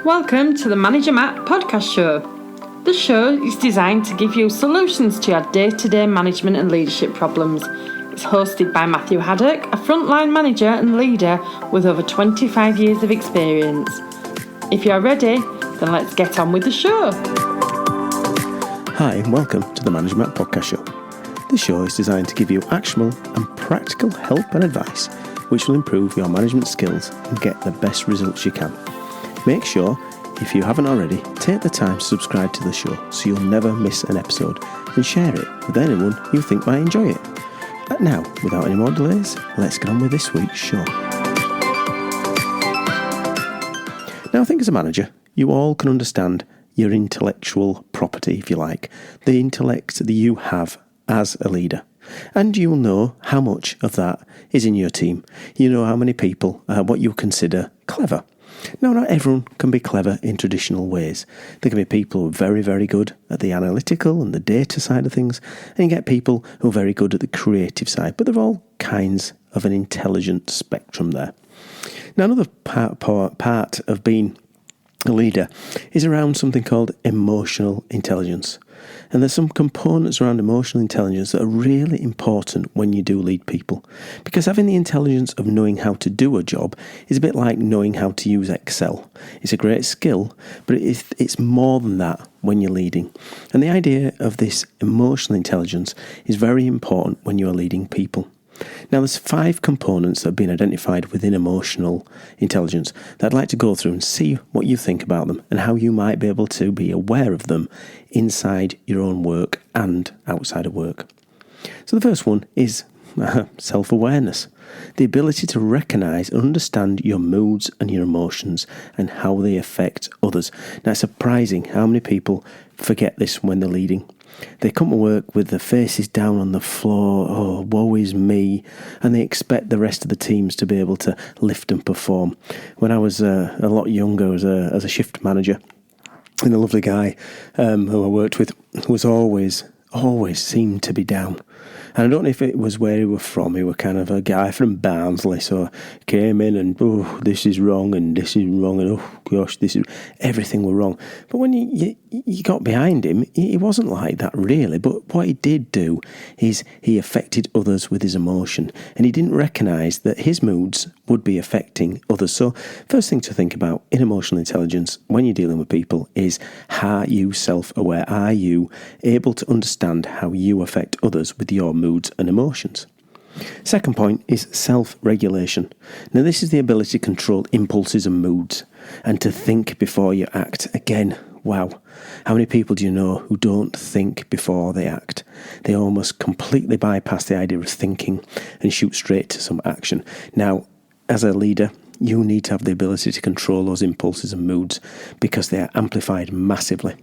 Welcome to the Manager Matt podcast show. The show is designed to give you solutions to your day-to-day management and leadership problems. It's hosted by Matthew Haddock, a frontline manager and leader with over 25 years of experience. If you're ready, then let's get on with the show. Hi and welcome to the Manager Matt podcast show. This show is designed to give you actionable and practical help and advice which will improve your management skills and get the best results you can. Make sure, if you haven't already, take the time to subscribe to the show so you'll never miss an episode and share it with anyone you think might enjoy it. And now, without any more delays, let's get on with this week's show. Now, I think as a manager, you all can understand your intellectual property, if you like, the intellect that you have as a leader. And you will know how much of that is in your team. You know how many people are what you consider clever. Now, not everyone can be clever in traditional ways. There can be people who are very, very good at the analytical and the data side of things, and you get people who are very good at the creative side, but there are all kinds of an intelligent spectrum there. Now, another part of being a leader is around something called emotional intelligence. And there's some components around emotional intelligence that are really important when you do lead people. Because having the intelligence of knowing how to do a job is a bit like knowing how to use Excel. It's a great skill, but it's more than that when you're leading. And the idea of this emotional intelligence is very important when you are leading people. Now, there's 5 components that have been identified within emotional intelligence that I'd like to go through and see what you think about them and how you might be able to be aware of them inside your own work and outside of work. So the first one is self-awareness, the ability to recognise and understand your moods and your emotions and how they affect others. Now, it's surprising how many people forget this when they're leading. They come to work with their faces down on the floor, oh, woe is me, and they expect the rest of the teams to be able to lift and perform. When I was a lot younger as a shift manager, and a lovely guy who I worked with was always seemed to be down. And I don't know if it was where he was from. He was kind of a guy from Barnsley, so came in and, oh, this is wrong and this is wrong and, oh, gosh, this is, everything was wrong. But when you got behind him, he wasn't like that really. But what he did do is he affected others with his emotion. And he didn't recognise that his moods would be affecting others. So first thing to think about in emotional intelligence when you're dealing with people is, are you self-aware? Are you able to understand how you affect others with your moods and emotions? Second point is self-regulation. Now, this is the ability to control impulses and moods and to think before you act. Again, wow, how many people do you know who don't think before they act? They almost completely bypass the idea of thinking and shoot straight to some action. Now, as a leader, you need to have the ability to control those impulses and moods because they are amplified massively.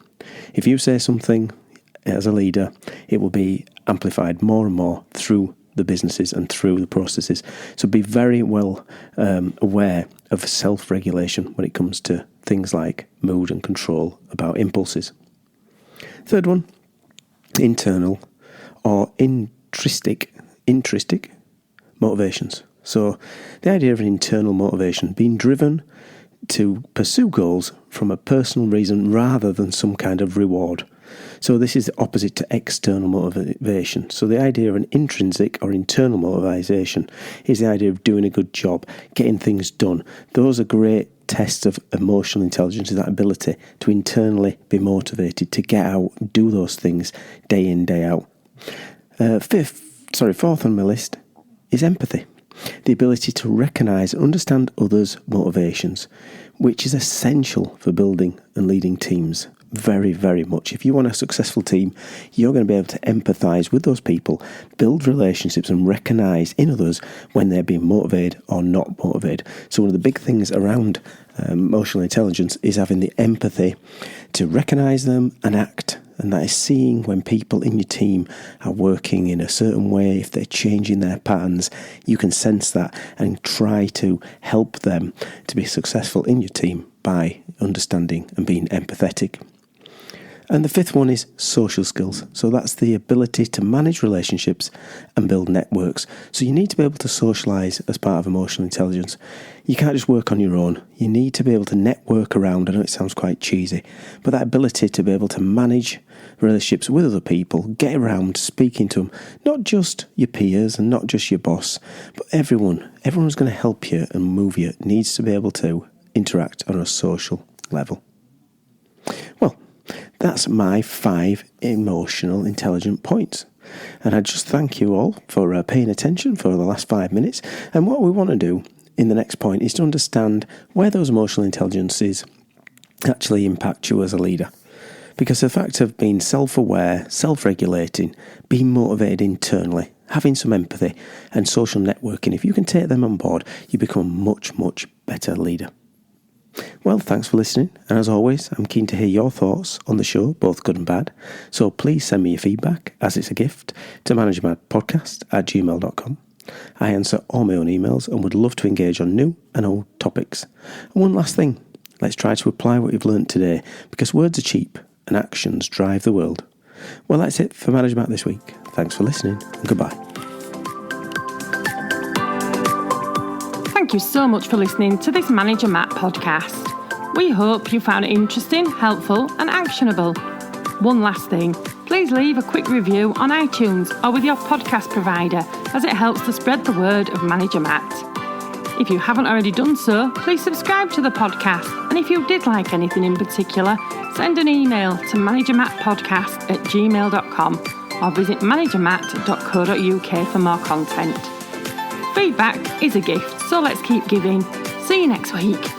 If you say something as a leader, it will be amplified more and more through the businesses and through the processes. So be very well aware of self-regulation when it comes to things like mood and control about impulses. Third one, internal or intrinsic motivations. So the idea of an internal motivation, being driven to pursue goals from a personal reason rather than some kind of reward. So this is the opposite to external motivation. So the idea of an intrinsic or internal motivation is the idea of doing a good job, getting things done. Those are great tests of emotional intelligence, is that ability to internally be motivated to get out, do those things day in, day out. Fourth on my list is empathy. The ability to recognise and understand others' motivations, which is essential for building and leading teams. Very, very much. If you want a successful team, you're going to be able to empathise with those people, build relationships and recognise in others when they're being motivated or not motivated. So one of the big things around emotional intelligence is having the empathy to recognise them and act. And that is seeing when people in your team are working in a certain way, if they're changing their patterns, you can sense that and try to help them to be successful in your team by understanding and being empathetic. And the fifth one is social skills. So that's the ability to manage relationships and build networks. So you need to be able to socialise as part of emotional intelligence. You can't just work on your own. You need to be able to network around. I know it sounds quite cheesy, but that ability to be able to manage relationships with other people, get around speaking to them, not just your peers and not just your boss, but everyone who's going to help you and move you needs to be able to interact on a social level. Well, that's my 5 emotional intelligent points. And I just thank you all for paying attention for the last 5 minutes. And what we want to do in the next point is to understand where those emotional intelligences actually impact you as a leader. Because the fact of being self-aware, self-regulating, being motivated internally, having some empathy and social networking, if you can take them on board, you become a much, much better leader. Well, thanks for listening, and as always, I'm keen to hear your thoughts on the show, both good and bad, so please send me your feedback, as it's a gift, to managermattpodcast@gmail.com. I answer all my own emails and would love to engage on new and old topics. And one last thing, let's try to apply what you've learnt today, because words are cheap and actions drive the world. Well, that's it for Manager Matt this week. Thanks for listening, and goodbye. Thank you so much for listening to this Manager Matt podcast. We hope you found it interesting, helpful and actionable. One last thing, please leave a quick review on iTunes or with your podcast provider, as it helps to spread the word of Manager Matt. If you haven't already done so, please subscribe to the podcast, and if you did like anything in particular, send an email to managermattpodcast@gmail.com or visit managermatt.co.uk for more content. Feedback is a gift, so let's keep giving. See you next week.